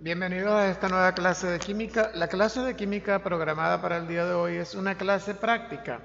Bienvenidos a esta nueva clase de química. La clase de química programada para el día de hoy es una clase práctica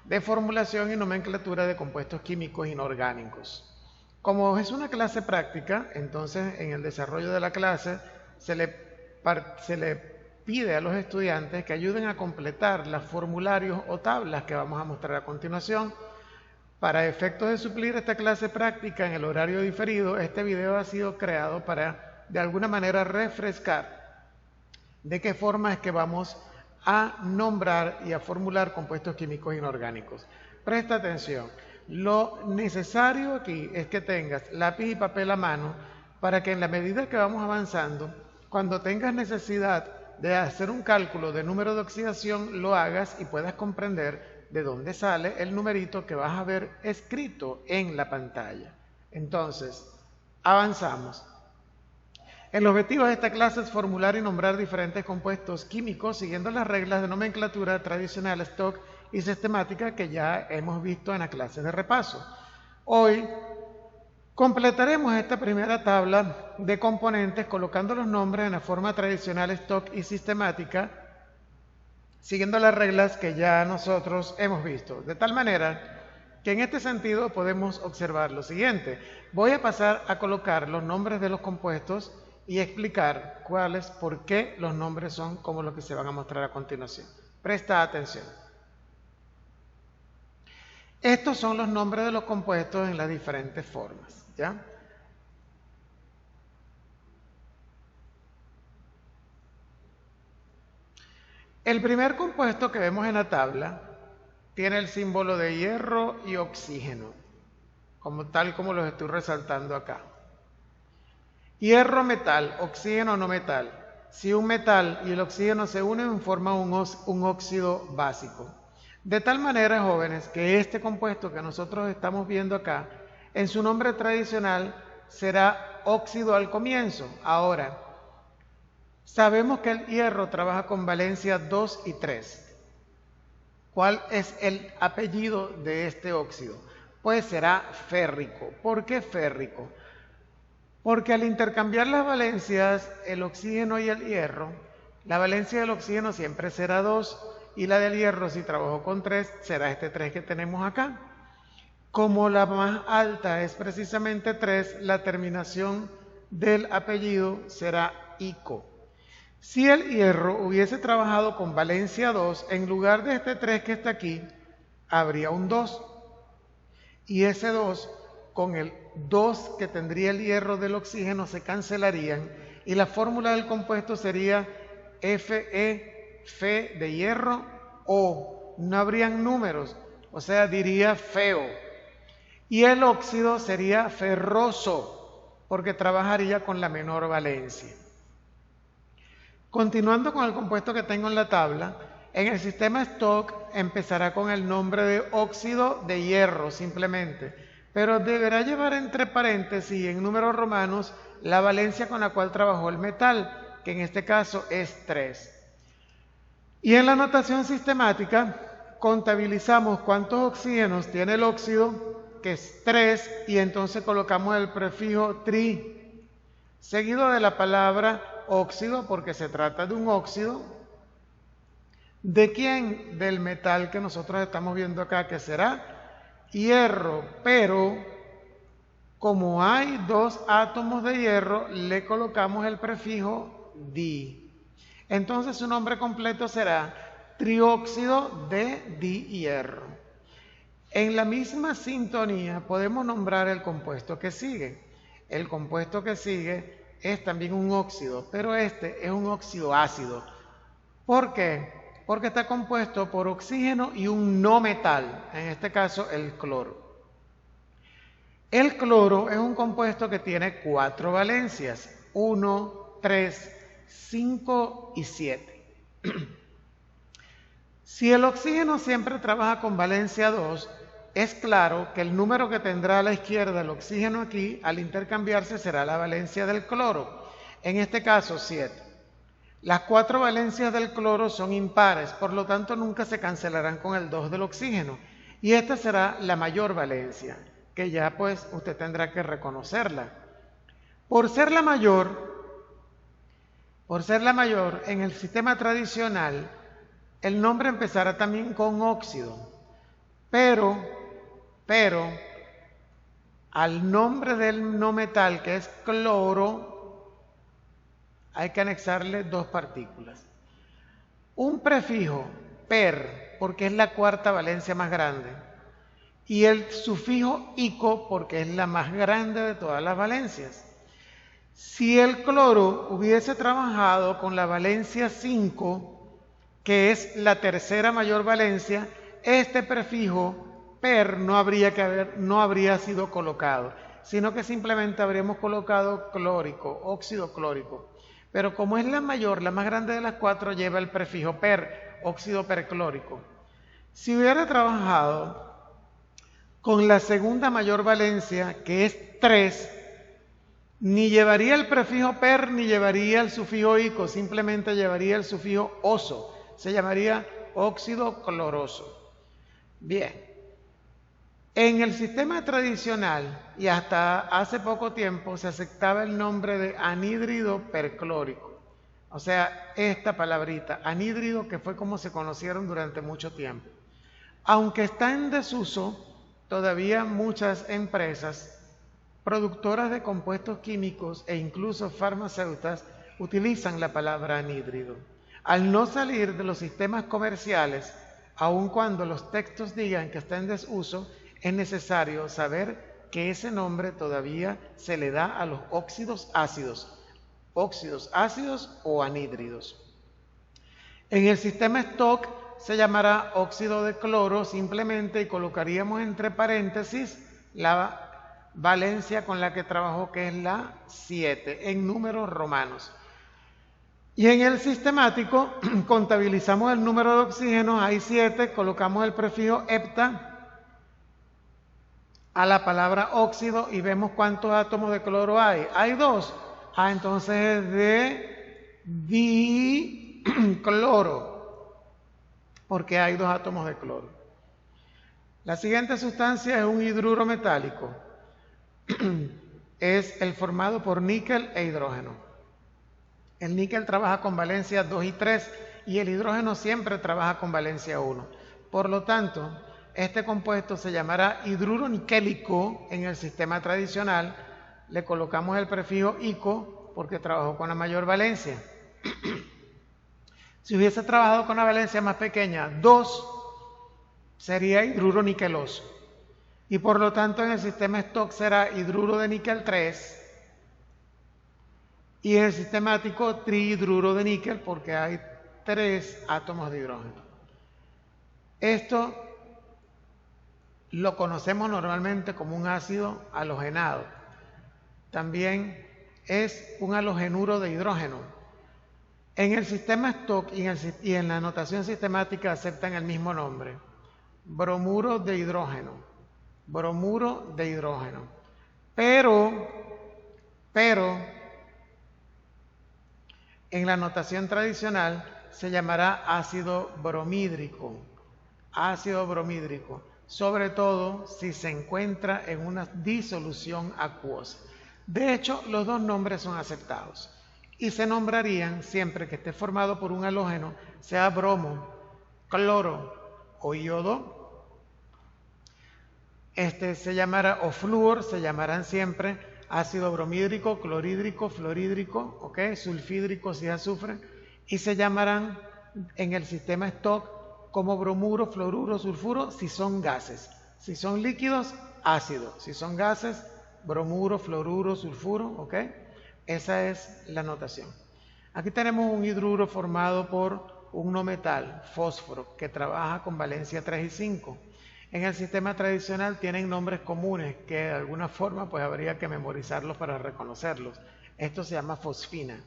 de formulación y nomenclatura de compuestos químicos inorgánicos. Como es una clase práctica, entonces en el desarrollo de la clase se le pide a los estudiantes que ayuden a completar los formularios o tablas que vamos a mostrar a continuación. Para efectos de suplir esta clase práctica en el horario diferido, este video ha sido creado para, de alguna manera, refrescar de qué forma es que vamos a nombrar y a formular compuestos químicos inorgánicos. Presta atención, lo necesario aquí es que tengas lápiz y papel a mano para que en la medida que vamos avanzando, cuando tengas necesidad de hacer un cálculo de número de oxidación, lo hagas y puedas comprender de dónde sale el numerito que vas a ver escrito en la pantalla. Entonces, avanzamos. El objetivo de esta clase es formular y nombrar diferentes compuestos químicos siguiendo las reglas de nomenclatura tradicional, stock y sistemática que ya hemos visto en la clase de repaso. Hoy completaremos esta primera tabla de componentes colocando los nombres en la forma tradicional, stock y sistemática, siguiendo las reglas que ya nosotros hemos visto. De tal manera que en este sentido podemos observar lo siguiente. Voy a pasar a colocar los nombres de los compuestos y explicar por qué los nombres son como los que se van a mostrar a continuación. Presta atención. Estos son los nombres de los compuestos en las diferentes formas, ¿ya? El primer compuesto que vemos en la tabla tiene el símbolo de hierro y oxígeno, tal como los estoy resaltando acá. Hierro, metal, oxígeno, no metal. Si un metal y el oxígeno se unen, forman un óxido básico. De tal manera, jóvenes, que este compuesto que nosotros estamos viendo acá, en su nombre tradicional, será óxido al comienzo. Ahora, sabemos que el hierro trabaja con valencia 2 y 3. ¿Cuál es el apellido de este óxido? Pues será férrico. ¿Por qué férrico? Porque al intercambiar las valencias, el oxígeno y el hierro, la valencia del oxígeno siempre será 2 y la del hierro, si trabajó con 3, será este 3 que tenemos acá. Como la más alta es precisamente 3, la terminación del apellido será ico. Si el hierro hubiese trabajado con valencia 2, en lugar de este 3 que está aquí, habría un 2. Y ese 2 con el 2 que tendría el hierro del oxígeno se cancelarían y la fórmula del compuesto sería Fe, Fe de hierro, O. No habrían números, o sea, diría feo. Y el óxido sería ferroso, porque trabajaría con la menor valencia. Continuando con el compuesto que tengo en la tabla, en el sistema stock empezará con el nombre de óxido de hierro simplemente, pero deberá llevar entre paréntesis en números romanos la valencia con la cual trabajó el metal, que en este caso es 3. Y en la notación sistemática contabilizamos cuántos oxígenos tiene el óxido, que es 3, y entonces colocamos el prefijo tri, seguido de la palabra óxido, porque se trata de un óxido. ¿De quién? Del metal que nosotros estamos viendo acá, que será hierro, pero como hay 2 átomos de hierro, le colocamos el prefijo di. Entonces su nombre completo será trióxido de dihierro. En la misma sintonía podemos nombrar el compuesto que sigue. El compuesto que sigue es también un óxido, pero este es un óxido ácido. ¿Por qué? Porque está compuesto por oxígeno y un no metal, en este caso el cloro. El cloro es un compuesto que tiene 4 valencias, 1, 3, 5 y 7. Si el oxígeno siempre trabaja con valencia 2, es claro que el número que tendrá a la izquierda el oxígeno aquí, al intercambiarse, será la valencia del cloro, en este caso 7. Las 4 valencias del cloro son impares, por lo tanto nunca se cancelarán con el 2 del oxígeno, y esta será la mayor valencia, que ya pues usted tendrá que reconocerla. Por ser la mayor, Por ser la mayor, en el sistema tradicional, el nombre empezará también con óxido, pero, al nombre del no metal, que es cloro, hay que anexarle dos partículas. Un prefijo, per, porque es la cuarta valencia más grande, y el sufijo ico, porque es la más grande de todas las valencias. Si el cloro hubiese trabajado con la valencia 5, que es la tercera mayor valencia, este prefijo per no habría sido colocado, sino que simplemente habríamos colocado clórico, óxido clórico. Pero como es la mayor, la más grande de las cuatro, lleva el prefijo per, óxido perclórico. Si hubiera trabajado con la segunda mayor valencia, que es 3, ni llevaría el prefijo per ni llevaría el sufijo ico, simplemente llevaría el sufijo oso. Se llamaría óxido cloroso. Bien, en el sistema tradicional y hasta hace poco tiempo se aceptaba el nombre de anhídrido perclórico. O sea, esta palabrita, anhídrido, que fue como se conocieron durante mucho tiempo. Aunque está en desuso, todavía muchas empresas productoras de compuestos químicos e incluso farmacéuticas utilizan la palabra anhídrido. Al no salir de los sistemas comerciales, aun cuando los textos digan que está en desuso, es necesario saber que ese nombre todavía se le da a los óxidos ácidos o anhídridos. En el sistema Stock se llamará óxido de cloro simplemente y colocaríamos entre paréntesis la valencia con la que trabajó, que es la 7, en números romanos. Y en el sistemático contabilizamos el número de oxígenos, hay 7, colocamos el prefijo hepta a la palabra óxido y vemos cuántos átomos de cloro hay. Hay 2. Entonces es de dicloro, porque hay 2 átomos de cloro. La siguiente sustancia es un hidruro metálico. Es el formado por níquel e hidrógeno. El níquel trabaja con valencia 2 y 3 y el hidrógeno siempre trabaja con valencia 1. Por lo tanto, este compuesto se llamará hidruro niquélico en el sistema tradicional. Le colocamos el prefijo ico porque trabajó con la mayor valencia. Si hubiese trabajado con una valencia más pequeña, 2, sería hidruro niqueloso. Y por lo tanto en el sistema Stock será hidruro de níquel 3 y en el sistemático trihidruro de níquel porque hay 3 átomos de hidrógeno. Esto lo conocemos normalmente como un ácido halogenado. También es un halogenuro de hidrógeno. En el sistema Stock y en la notación sistemática aceptan el mismo nombre. Bromuro de hidrógeno. Bromuro de hidrógeno. Pero en la notación tradicional se llamará ácido bromídrico. Ácido bromídrico, sobre todo si se encuentra en una disolución acuosa. De hecho, los dos nombres son aceptados y se nombrarían siempre que esté formado por un halógeno, sea bromo, cloro o yodo. Se llamará, o flúor, se llamarán siempre ácido bromídrico, clorhídrico, fluorhídrico, ¿ok? Sulfídrico si es azufre, y se llamarán en el sistema Stock como bromuro, fluoruro, sulfuro si son gases. Si son líquidos, ácido. Si son gases, bromuro, fluoruro, sulfuro, ¿ok? Esa es la notación. Aquí tenemos un hidruro formado por un no metal, fósforo, que trabaja con valencia 3 y 5. En el sistema tradicional tienen nombres comunes que de alguna forma pues habría que memorizarlos para reconocerlos. Esto se llama fosfina.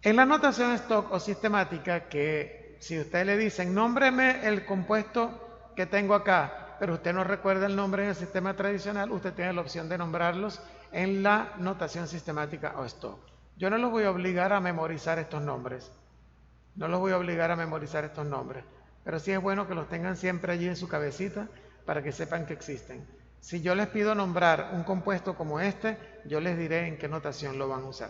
En la notación Stock o sistemática, que si ustedes le dicen, nómbreme el compuesto que tengo acá, pero usted no recuerda el nombre en el sistema tradicional, usted tiene la opción de nombrarlos en la notación sistemática o Stock. Yo no los voy a obligar a memorizar estos nombres. Pero sí es bueno que los tengan siempre allí en su cabecita para que sepan que existen. Si yo les pido nombrar un compuesto como este, yo les diré en qué notación lo van a usar.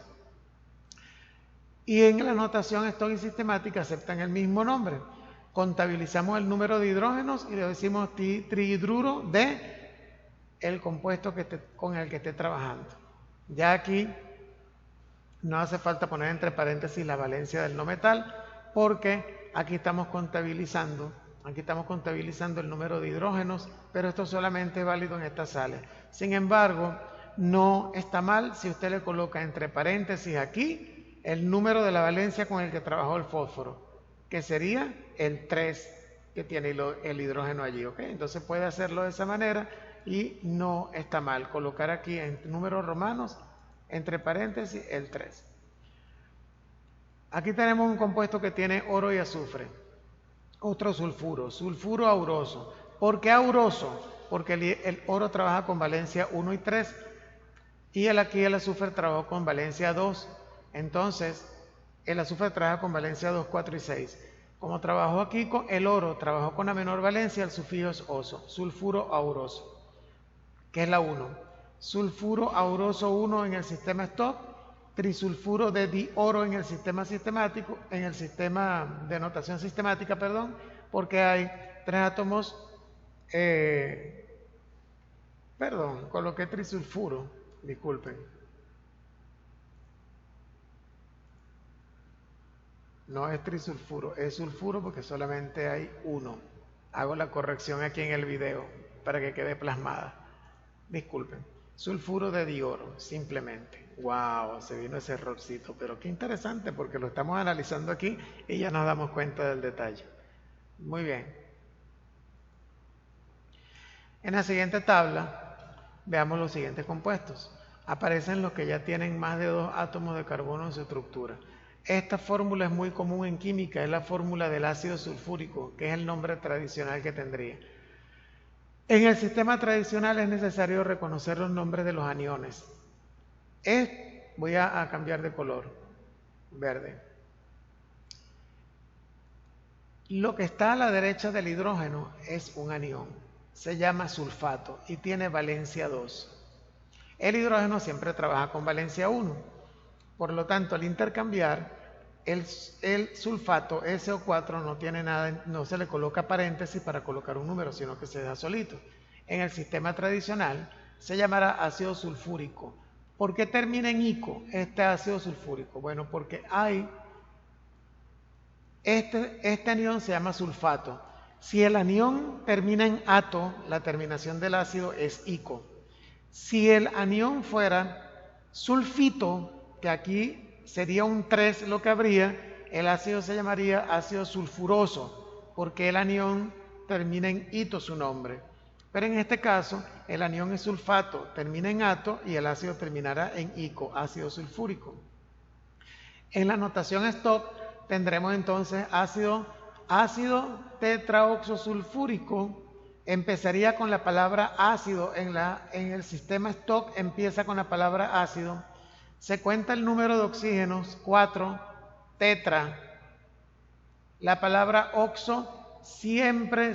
Y en la notación Stokes y sistemática aceptan el mismo nombre. Contabilizamos el número de hidrógenos y le decimos trihidruro de el compuesto con el que esté trabajando. Ya aquí no hace falta poner entre paréntesis la valencia del no metal, porque aquí estamos contabilizando el número de hidrógenos, pero esto solamente es válido en estas sales. Sin embargo, no está mal si usted le coloca entre paréntesis aquí el número de la valencia con el que trabajó el fósforo, que sería el 3 que tiene el hidrógeno allí, ¿ok? Entonces puede hacerlo de esa manera y no está mal colocar aquí en números romanos entre paréntesis el 3. Aquí tenemos un compuesto que tiene oro y azufre, otro sulfuro auroso. ¿Por qué auroso? Porque el oro trabaja con valencia 1 y 3 y aquí el azufre trabajó con valencia 2. Entonces, el azufre trabaja con valencia 2, 4 y 6. Como trabajó aquí con el oro, trabajó con la menor valencia, el sufijo es oso, sulfuro auroso, que es la 1. Sulfuro auroso 1 en el sistema Stokes, trisulfuro de dioro en el sistema sistemático, en el sistema de notación sistemática, perdón, porque hay 3 átomos, coloqué trisulfuro, disculpen. No es trisulfuro, es sulfuro porque solamente hay 1. Hago la corrección aquí en el video para que quede plasmada. Disculpen. Sulfuro de dioro, simplemente. Wow, se vino ese errorcito, pero qué interesante porque lo estamos analizando aquí y ya nos damos cuenta del detalle. Muy bien. En la siguiente tabla, veamos los siguientes compuestos. Aparecen los que ya tienen más de 2 átomos de carbono en su estructura. Esta fórmula es muy común en química, es la fórmula del ácido sulfúrico, que es el nombre tradicional que tendría. En el sistema tradicional es necesario reconocer los nombres de los aniones. Voy a cambiar de color, verde. Lo que está a la derecha del hidrógeno es un anión, se llama sulfato y tiene valencia 2. El hidrógeno siempre trabaja con valencia 1. Por lo tanto, al intercambiar, el sulfato SO4 no tiene nada, no se le coloca paréntesis para colocar un número, sino que se da solito. En el sistema tradicional se llamará ácido sulfúrico. ¿Por qué termina en ico este ácido sulfúrico? Bueno, porque hay este anión se llama sulfato. Si el anión termina en ato, la terminación del ácido es ico. Si el anión fuera sulfito, que aquí sería un 3 lo que habría, el ácido se llamaría ácido sulfuroso, porque el anión termina en ito su nombre. Pero en este caso, el anión es sulfato, termina en ato y el ácido terminará en ico, ácido sulfúrico. En la notación Stokes tendremos entonces ácido tetraoxosulfúrico. Empezaría con la palabra ácido, en el sistema Stokes empieza con la palabra ácido. Se cuenta el número de oxígenos, 4, tetra. La palabra oxo siempre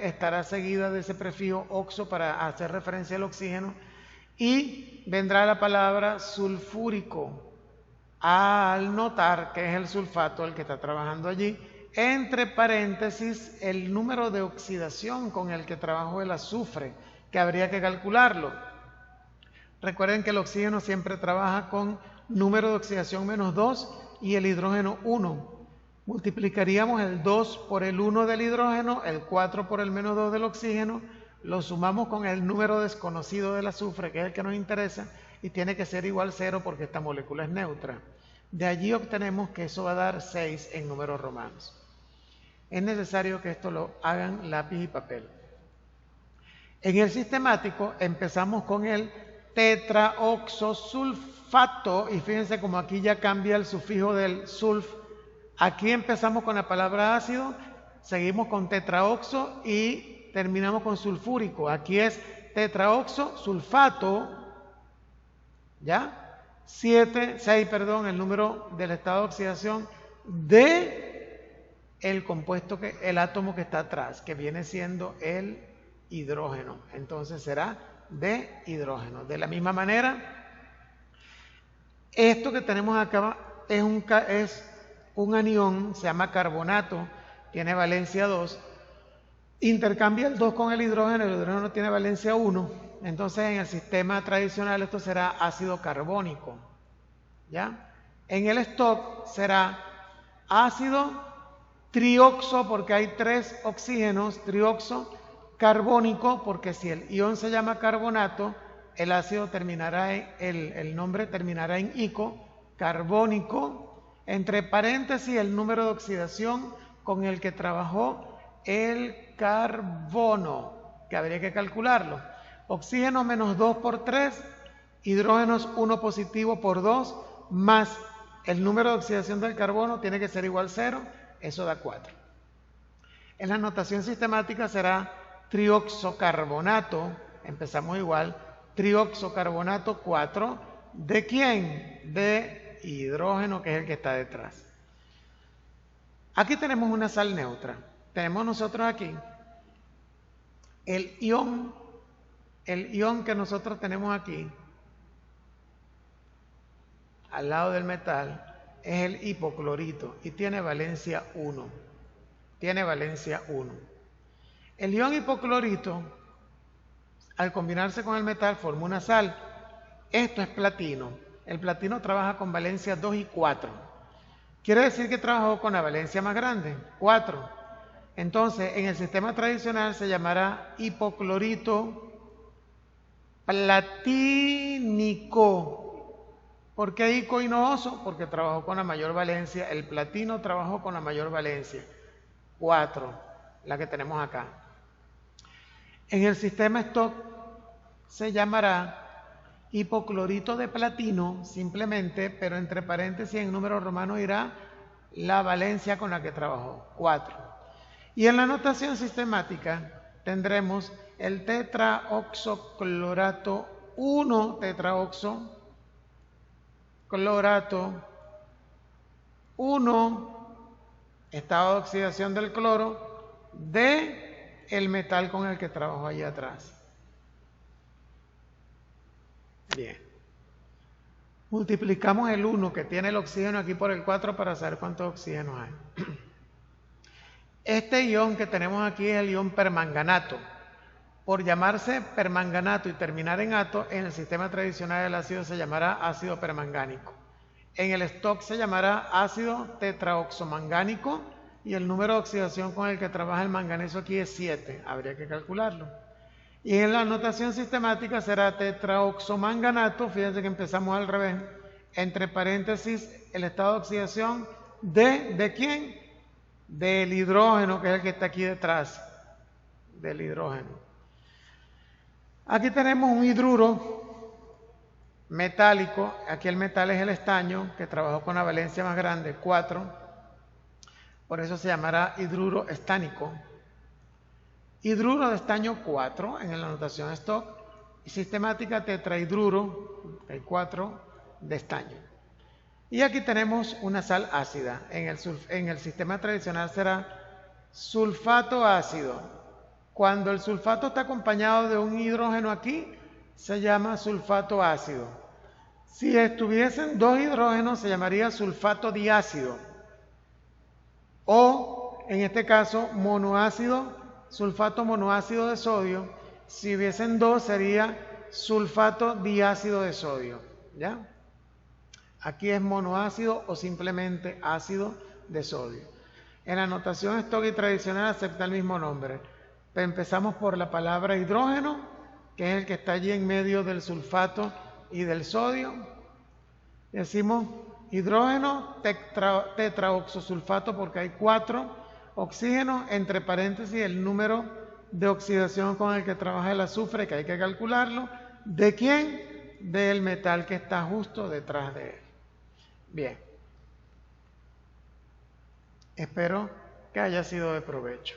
estará seguida de ese prefijo oxo para hacer referencia al oxígeno. Y vendrá la palabra sulfúrico, al notar que es el sulfato el que está trabajando allí. Entre paréntesis, el número de oxidación con el que trabajó el azufre, que habría que calcularlo. Recuerden que el oxígeno siempre trabaja con número de oxidación -2 y el hidrógeno 1. Multiplicaríamos el 2 por el 1 del hidrógeno, el 4 por el -2 del oxígeno, lo sumamos con el número desconocido del azufre, que es el que nos interesa, y tiene que ser igual a 0 porque esta molécula es neutra. De allí obtenemos que eso va a dar 6 en números romanos. Es necesario que esto lo hagan lápiz y papel. En el sistemático empezamos con el tetraoxosulfato y fíjense como aquí ya cambia el sufijo del sulf. Aquí empezamos con la palabra ácido, seguimos con tetraoxo y terminamos con sulfúrico. Aquí es tetraoxosulfato, ¿ya? 6, el número del estado de oxidación de el compuesto, el átomo que está atrás, que viene siendo el hidrógeno. Entonces será de hidrógeno. De la misma manera, esto que tenemos acá es un anión, se llama carbonato, tiene valencia 2, intercambia el 2 con el hidrógeno tiene valencia 1, entonces en el sistema tradicional esto será ácido carbónico, ¿ya? En el stock será ácido trioxo, porque hay 3 oxígenos, trioxo carbónico, porque si el ion se llama carbonato, el ácido terminará el nombre terminará en ico, carbónico, entre paréntesis el número de oxidación con el que trabajó el carbono, que habría que calcularlo. Oxígeno menos 2 por 3, hidrógenos 1 positivo por 2, más el número de oxidación del carbono tiene que ser igual a 0, eso da 4. En la notación sistemática será trioxocarbonato, empezamos igual, trioxocarbonato 4, ¿de quién? De hidrógeno, que es el que está detrás. Aquí tenemos una sal neutra. Tenemos nosotros aquí el ion que nosotros tenemos aquí, al lado del metal, es el hipoclorito y tiene valencia 1. Tiene valencia 1. El ion hipoclorito, al combinarse con el metal, forma una sal. Esto es platino. El platino trabaja con valencia 2 y 4. Quiere decir que trabajó con la valencia más grande, 4. Entonces, en el sistema tradicional se llamará hipoclorito platínico. ¿Por qué ico y no oso? Porque trabajó con la mayor valencia. El platino trabajó con la mayor valencia, 4, la que tenemos acá. En el sistema stock se llamará hipoclorito de platino, simplemente, pero entre paréntesis en número romano irá la valencia con la que trabajó, 4. Y en la notación sistemática tendremos el tetraoxoclorato 1, tetraoxoclorato 1, estado de oxidación del cloro, de el metal con el que trabajó allí atrás. Bien. Multiplicamos el 1 que tiene el oxígeno aquí por el 4 para saber cuántos oxígenos hay. Este ion que tenemos aquí es el ion permanganato. Por llamarse permanganato y terminar en ato, en el sistema tradicional del ácido se llamará ácido permangánico. En el stock se llamará ácido tetraoxomangánico y el número de oxidación con el que trabaja el manganeso aquí es 7. Habría que calcularlo. Y en la notación sistemática será tetraoxomanganato, fíjense que empezamos al revés, entre paréntesis el estado de oxidación ¿de quién? Del hidrógeno, que es el que está aquí detrás, del hidrógeno. Aquí tenemos un hidruro metálico, aquí el metal es el estaño, que trabajó con la valencia más grande, 4, por eso se llamará hidruro estánico. Hidruro de estaño 4 en la notación stock y sistemática tetrahidruro, hay 4 de estaño. Y aquí tenemos una sal ácida. En el sistema tradicional será sulfato ácido. Cuando el sulfato está acompañado de un hidrógeno aquí, se llama sulfato ácido. Si estuviesen 2 hidrógenos, se llamaría sulfato diácido. O, en este caso, monoácido, sulfato monoácido de sodio. Si hubiesen 2 sería sulfato diácido de sodio, ¿ya? Aquí es monoácido o simplemente ácido de sodio. En la notación stock y tradicional acepta el mismo nombre. Empezamos por la palabra hidrógeno, que es el que está allí en medio del sulfato y del sodio. Decimos hidrógeno tetraoxosulfato porque hay 4 oxígeno, entre paréntesis el número de oxidación con el que trabaja el azufre, que hay que calcularlo. ¿De quién? Del metal que está justo detrás de él. Bien. Espero que haya sido de provecho.